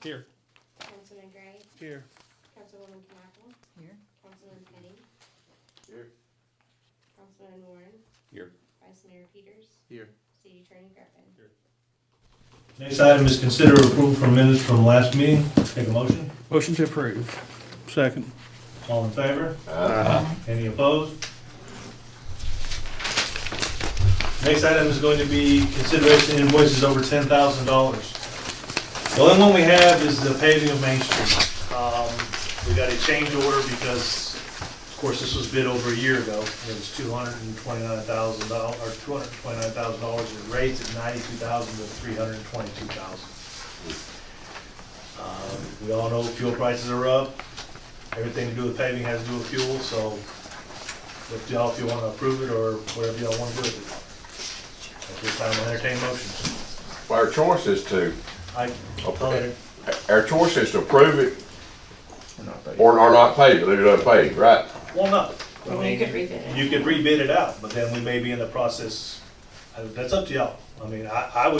Here. Councilman Gray, Here. Councilwoman Knappel, Here. Councilman Petty, Here. Councilman Warren, Here. Vice Mayor Peters, Here. City Attorney Griffin. Next item is consider approval for minutes from last meeting. Take a motion. Motion to approve. Second. All in favor? Aye. Any opposed? Next item is going to be consideration invoices over $10,000. The only one we have is the paving of Main Street. We got a change order because, of course, this was bid over a year ago. It was $229,000, or $229,000. It raised at $92,000 to $322,000. We all know fuel prices are up. Everything to do with paving has to do with fuel, so if y'all, if you want to approve it or whatever y'all want to do with it. At this time, I'll entertain motions. Well, our choice is to, Okay. our choice is to approve it or not pay it, leave it unpaid, right? Well, no. I Well, you mean, could rebid it. you could rebid it out, but then we may be in the process. That's up to y'all. I mean, I'll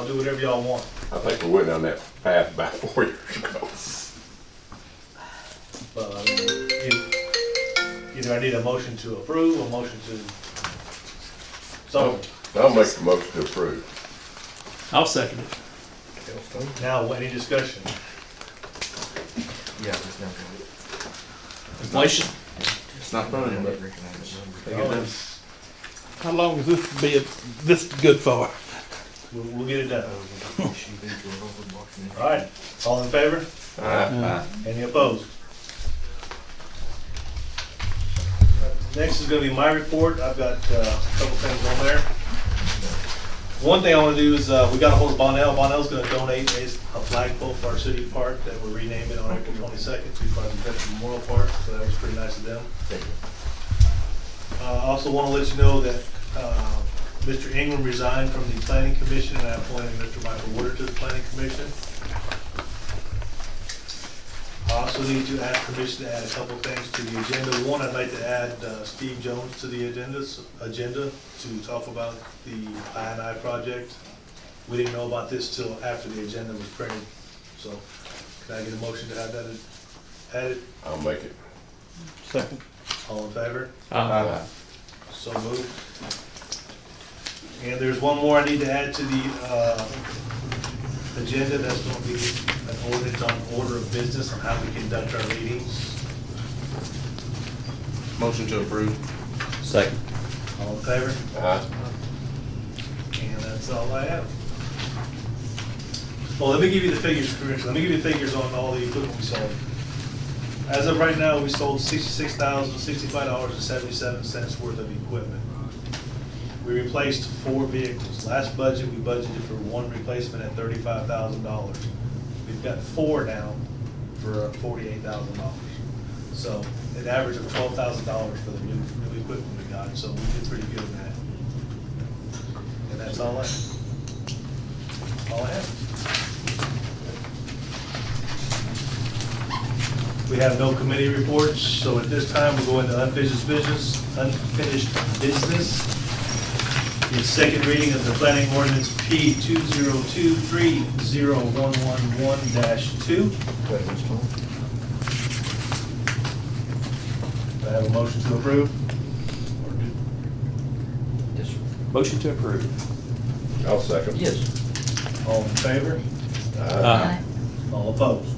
do whatever y'all want. I think we went down that path about 4 years ago. But I mean, either I need a motion to approve or a motion to, so, I'll make the motion to approve. I'll second it. now, any discussion? Yeah, it's not Inflation. It's not funny, but How long is this this good for? We'll get it done. All right, all in favor? Any opposed? Next is gonna be my report. I've got a couple things on there. One thing I wanna do is, we got a hold of Bonnell. Bonnell's gonna donate a flagpole for our city park that we're renaming on April 22nd to Carthage Veteran Memorial Park, so that was pretty nice of them. I also wanna let you know that, Mr. Ingram resigned from the planning commission and I appointed Mr. Michael Woodard to the planning commission. I also need to ask permission to add a couple things to the agenda. One, I'd like to add Steve Jones to the agenda to talk about the I&I project. We didn't know about this till after the agenda was printed, so can I get a motion to have that added? I'll make it. Second. All in favor? So moved. And there's one more I need to add to the agenda. That's going to be an ordinance on order of business on how we conduct our meetings. motion to approve. Second. All in favor? Aye. And that's all I have. Well, let me give you the figures, Commissioner. Let me give you the figures on all the equipment we sold. As of right now, we sold $66,065.77 worth of equipment. We replaced 4 vehicles. Last budget, we budgeted for 1 replacement at $35,000. We've got 4 now for $48,000. So an average of $12,000 for the new equipment we got, so we did pretty good in that. And that's all I have. We have no committee reports, so at this time, we'll go into unfinished business. It's second reading of the planning ordinance P 2023-0111-2. Do I have a motion to approve? Motion to approve. I'll second. Yes. All in favor? Aye. All opposed?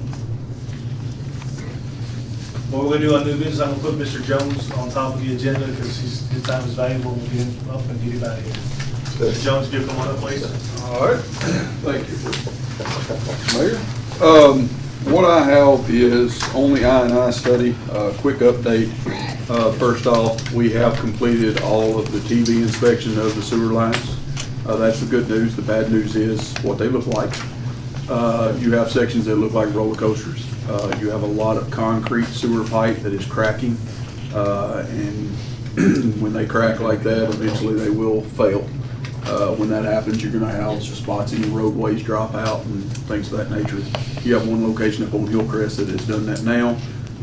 What we're gonna do on new business, I'm gonna put Mr. Jones on top of the agenda because his time is valuable. We'll get him up and get him out of here. Mr. Jones, if you come on up, please. All right, thank you, Mayor. What I have is on the I&I study, quick update. First off, we have completed all of the TV inspection of the sewer lines. That's the good news. The bad news is what they look like. You have sections that look like roller coasters. You have a lot of concrete sewer pipe that is cracking, and when they crack like that, eventually they will fail. When that happens, you're gonna have spots in your roadways drop out and things of that nature. You have one location up on Hillcrest that has done that now.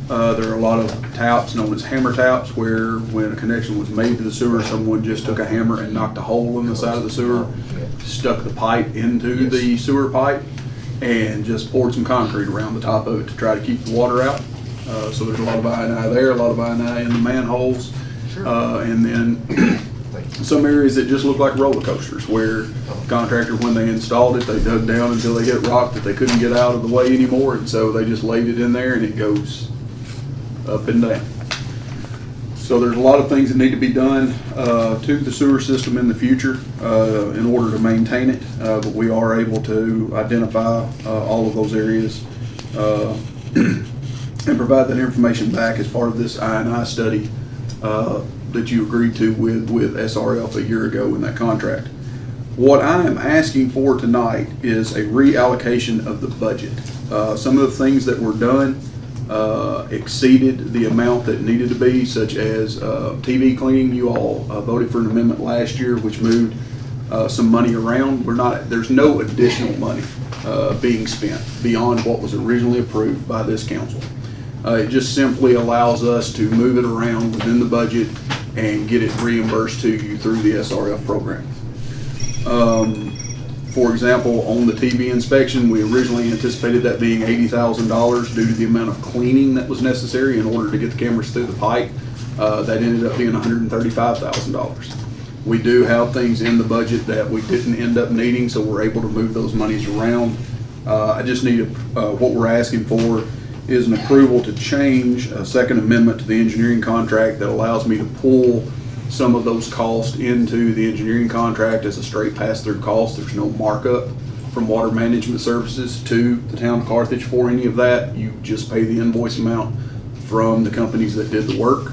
There are a lot of taps known as hammer taps where when a connection was made to the sewer, someone just took a hammer and knocked a hole in the side of the sewer, stuck the pipe into the sewer pipe, and just poured some concrete around the top of it to try to keep the water out. So there's a lot of I&I there, a lot of I&I in the manholes. And then some areas that just look like roller coasters, where contractor, when they installed it, they dug down until they hit rock that they couldn't get out of the way anymore, and so they just laid it in there and it goes up and down. So there's a lot of things that need to be done to the sewer system in the future in order to maintain it, but we are able to identify all of those areas and provide that information back as part of this I&I study that you agreed to with SRF a year ago in that contract. What I am asking for tonight is a reallocation of the budget. Some of the things that were done exceeded the amount that needed to be, such as TV cleaning. You all voted for an amendment last year which moved some money around. There's no additional money being spent beyond what was originally approved by this council. It just simply allows us to move it around within the budget and get it reimbursed to you through the SRF program. For example, on the TV inspection, we originally anticipated that being $80,000 due to the amount of cleaning that was necessary in order to get the cameras through the pipe. That ended up being $135,000. We do have things in the budget that we didn't end up needing, so we're able to move those monies around. I just need what we're asking for is an approval to change a second amendment to the engineering contract that allows me to pull some of those costs into the engineering contract as a straight pass-through cost. There's no markup from water management services to the town of Carthage for any of that. You just pay the invoice amount from the companies that did the work.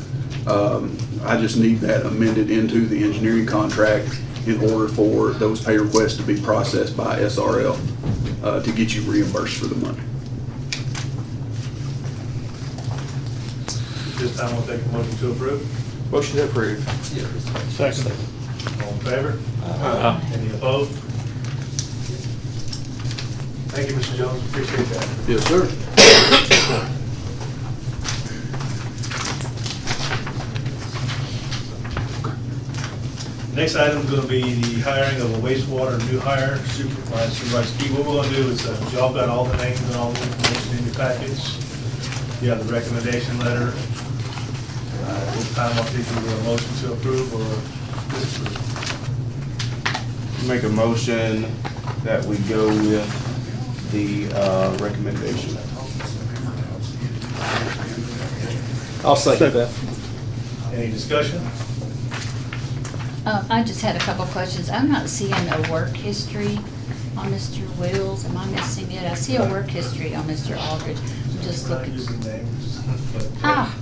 I just need that amended into the engineering contract in order for those pay requests to be processed by SRL to get you reimbursed for the money. This time we'll take a motion to approve. Motion to approve. Second. All in favor? Any opposed? Thank you, Mr. Jones, appreciate that. Yes, sir. Next item is going to be the hiring of a wastewater new hire, Supervisor Key. What we're going to do is, y'all got all the names and all the information in your package. You have the recommendation letter. At this time, I'll take a motion to approve or disapprove. Make a motion that we go with the recommendation. I'll second that. Any discussion? I just had a couple questions. I'm not seeing a work history on Mr. Wills. Am I missing it? I see a work history on Mr. Aldridge. I'm just Not looking. using names, but Ah,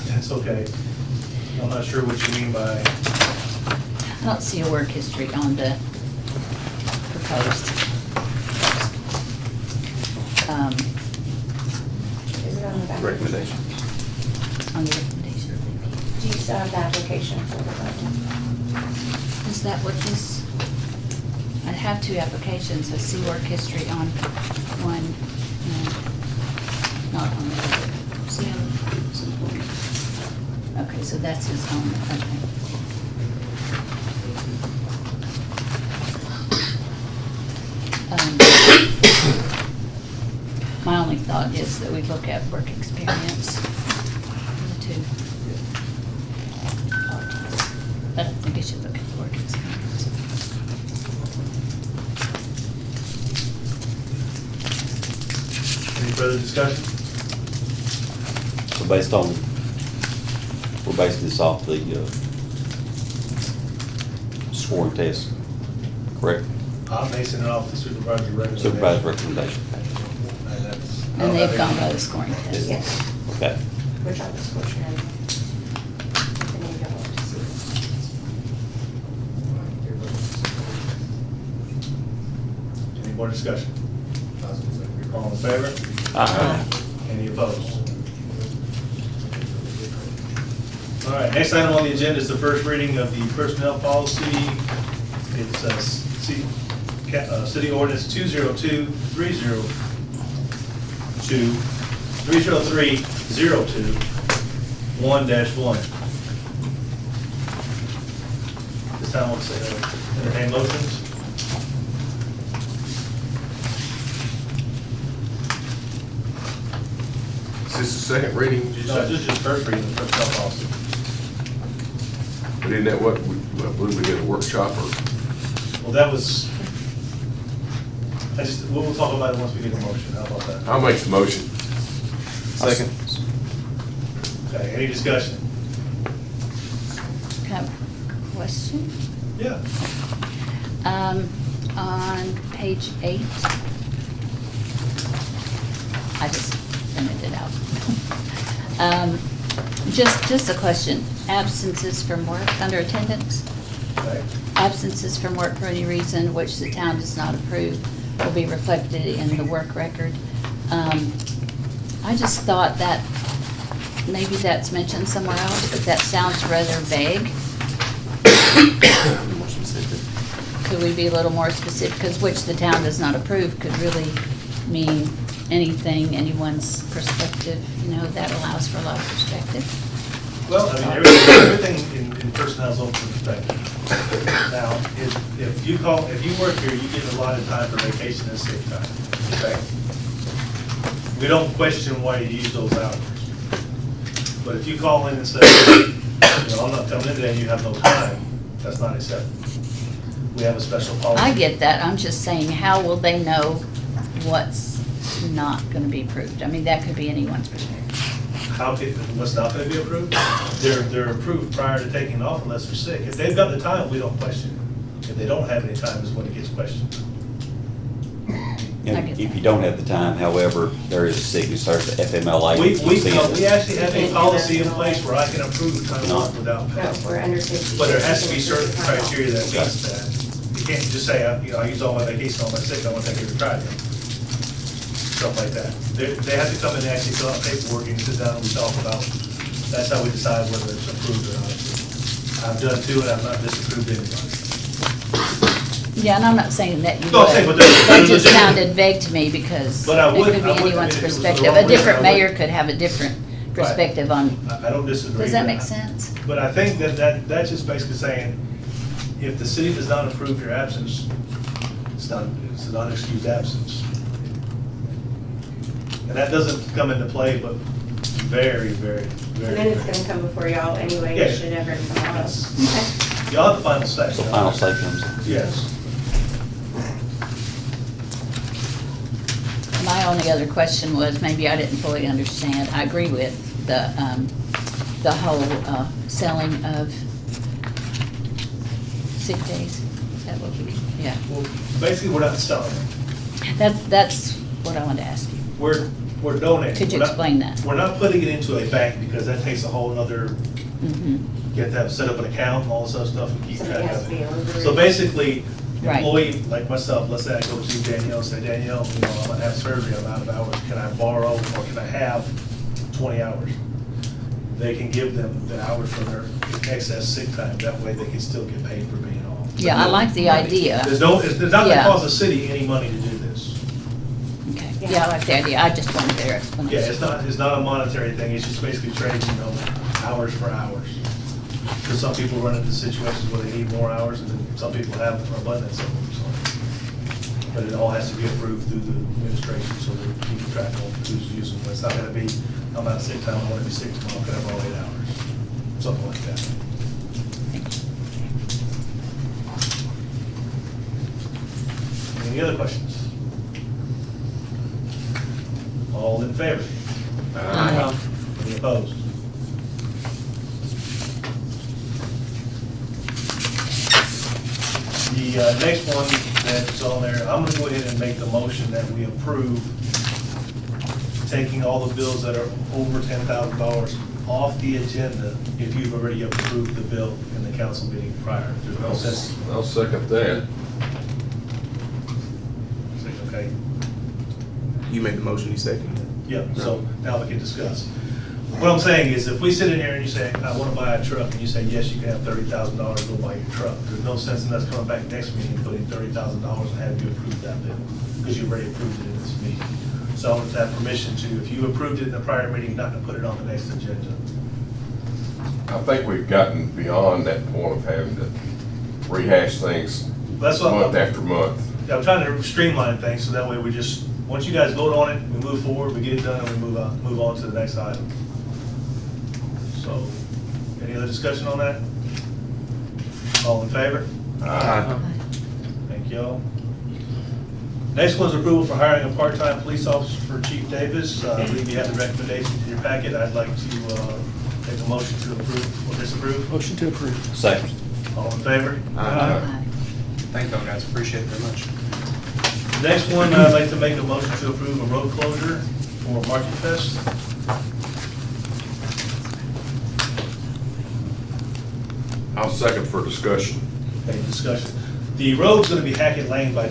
that's okay. I'm not sure what you mean by, I don't see a work history on the proposed. Is it on the back? Recommendation. On the recommendation. Do you still have the application for the budget? Is that what this, I have two applications. I see work history on one, not on the other. See on, okay, so that's his own, okay. My only thought is that we look at work experience for the two. I don't think I should look at work experience. any further discussion? So based on, we're basing this off the scoring test, correct? I'm basing it off the supervisor's recommendation. Supervisor recommendation. And that's. And they've gone by the scoring test. Yes, Okay. which I'll just push in. And then you'll have to see. Any more discussion? All in favor? Any opposed? All right, next item on the agenda is the first reading of the personnel policy. It's City Ordinance 30302-1-1. This time I'll say entertain motions. this the second reading, did you No, say? this is just first reading, the personnel policy. But isn't that what, I believe we did a workshop or? Well, that was, we'll talk about it once we get a motion, how about that? I'll make the motion. Second. Okay, any discussion? Can I have a question? Yeah. On page 8, I just printed it out. Just a question, absences from work under attendance? Okay. Absences from work for any reason which the town does not approve will be reflected in the work record. I just thought that maybe that's mentioned somewhere else, but that sounds rather vague. More specific. Could we be a little more specific? Because which the town does not approve could really mean anything, anyone's perspective, you know, that allows for a lot of perspective. Well, I mean, everything in personnel is open to perspective. Now, if you work here, you get a lot of time for vacation and sick time, okay? We don't question why you use those hours. But if you call in and say, you know, I'm not coming in today, and you have no time, that's not acceptable. We have a special policy. I get that, I'm just saying, how will they know what's not gonna be approved? I mean, that could be anyone's perspective. How can, what's not gonna be approved? They're approved prior to taking off unless they're sick. If they've got the time, we don't question it. If they don't have any time is when it gets questioned. And if you don't have the time, however, there is a sickness, there's the FMLA. We See, actually have a policy in place where I can approve time off without pay. No, we're under 50. But there has to be certain criteria that meets that. You can't just say, I use all my vacation, all my sick, I want to take every Friday. Stuff like that. They have to come in and actually fill out paperwork and sit down and we talk about, that's how we decide whether it's approved or not. I've done two and I've not disapproved anybody. Yeah, and I'm not saying that you No, I'm saying, would. but there's- That just there's- sounded vague to me because But I it would- could be I would- anyone's if it was the perspective. wrong A way, different I mayor would- could have a different perspective on, I don't disagree. does that with make sense? But I think that's just basically saying, if the city does not approve your absence, it's an unexcused absence. And that doesn't come into play, but very, very, very. And then it's gonna come before y'all anyway, Yeah. it should ever come out. Yes. Okay. Y'all have the final say. So final say comes in. Yes. My only other question was, maybe I didn't fully understand, I agree with the whole selling of sick days. Is that what we, yeah. Well, basically, we're not selling. That's what I wanted to ask you. We're donating. Could you We're not- explain that? We're not putting it into a bank because that takes a whole nother, Mhm. you have to have, set up an account and all this other stuff and keep Somebody track has of to be it. over. So basically, Right. employee like myself, let's say I go to Danielle and say, Danielle, you know, I'm gonna have surgery, I'm out of hours, can I borrow or can I have 20 hours? They can give them the hours for their excess sick time, that way they can still get paid for being off. Yeah, I like the idea. There's not gonna Yeah. cost the city any money to do this. Okay, yeah, I like the idea, I just wanted their Yeah, explanation. it's not a monetary thing, it's just basically trading, you know, hours for hours. Because some people run into situations where they need more hours, and then some people have an abundance of them, so. But it all has to be approved through the administration, so that we can track on who's using them. It's not gonna be, I'm out of sick time, I wanna be sick tomorrow, can I borrow 8 hours? Something like that. Any other questions? All in favor? Aye. Any opposed? The next one that's on there, I'm gonna go ahead and make the motion that we approve taking all the bills that are over $10,000 off the agenda if you've already approved the bill in the council meeting prior. There's no sense. I'll second that. Okay, You made the motion, you seconded it. yeah, so now we can discuss. What I'm saying is, if we sit in here and you say, I want to buy a truck, and you say, yes, you can have $30,000, go buy your truck, there's no sense in us coming back next meeting and putting $30,000 and have you approve that bill, because you already approved it in this meeting. So I want to have permission to, if you approved it in the prior meeting, not to put it on the next agenda. I think we've gotten beyond that point of having to rehash things That's what month after month. I'm trying to streamline things, so that way we just once you guys vote on it, we move forward, we get it done, and we move on to the next item. So, any other discussion on that? All in favor? Thank you all. Next one's approval for hiring a part-time police officer for Chief Davis. I believe you have the recommendation in your packet. I'd like to make a motion to approve or disapprove. Motion to approve. Second. All in favor? Aye. Thank y'all guys, appreciate it very much. Next one, I'd like to make a motion to approve a road closure for Market Fest. I'll second for discussion. Any discussion? The road's gonna be Hackett Lane by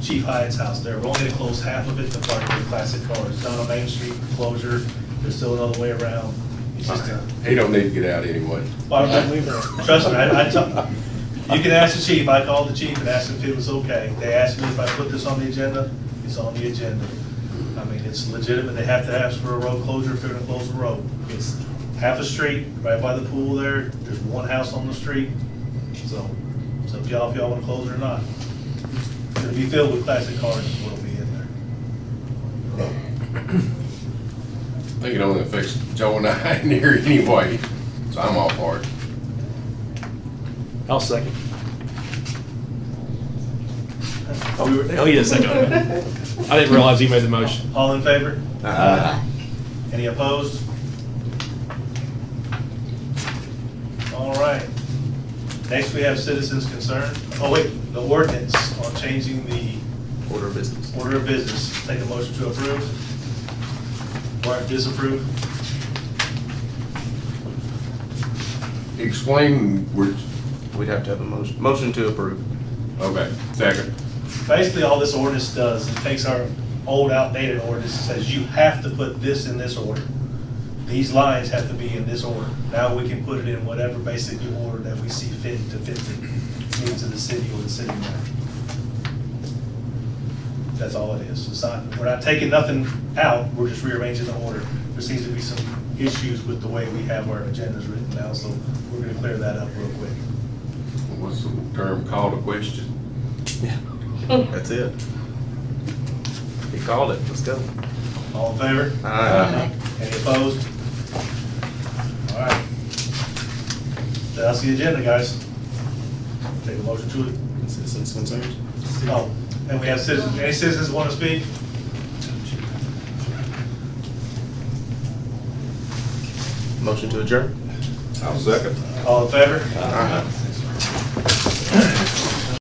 Chief Hyatt's house there. We're only gonna close half of it to park the classic cars. Down on Main Street closure, there's still another way around. It's just a, He don't need to get out anyway. trust me, you can ask the chief. I called the chief and asked him if it was okay. They asked me if I put this on the agenda. It's on the agenda. I mean, it's legitimate. They have to ask for a road closure if they're gonna close the road. It's half a street, right by the pool there. There's one house on the street. So if y'all wanna close it or not. It'll be filled with classic cars is what'll be in there. I think it only affects Joe and I in here anyway, so I'm all for it. I'll second. Oh, he is second. I didn't realize he made the motion. All in favor? Aye. Any opposed? All right. Next, we have citizens' concern. Oh, wait, the ordinance on changing the Order of business. order of business. Take a motion to approve or disapprove. Explain which, We'd have to have a motion to approve. okay, second. Basically, all this ordinance does, it takes our old outdated ordinance and says you have to put this in this order. These lines have to be in this order. Now we can put it in whatever basic order that we see fit to fit the needs of the city or the city matter. That's all it is. It's not, we're not taking nothing out, we're just rearranging the order. There seems to be some issues with the way we have our agendas written now, so we're gonna clear that up real quick. What's the term called a question? That's it. He called it, let's go. All in favor? Aye. Any opposed? All right. That's the agenda, guys. Take a motion to it. Citizens' concerns? Oh, and we have citizens, any citizens want to speak? Motion to adjourn? I'll second. All in favor? Aye.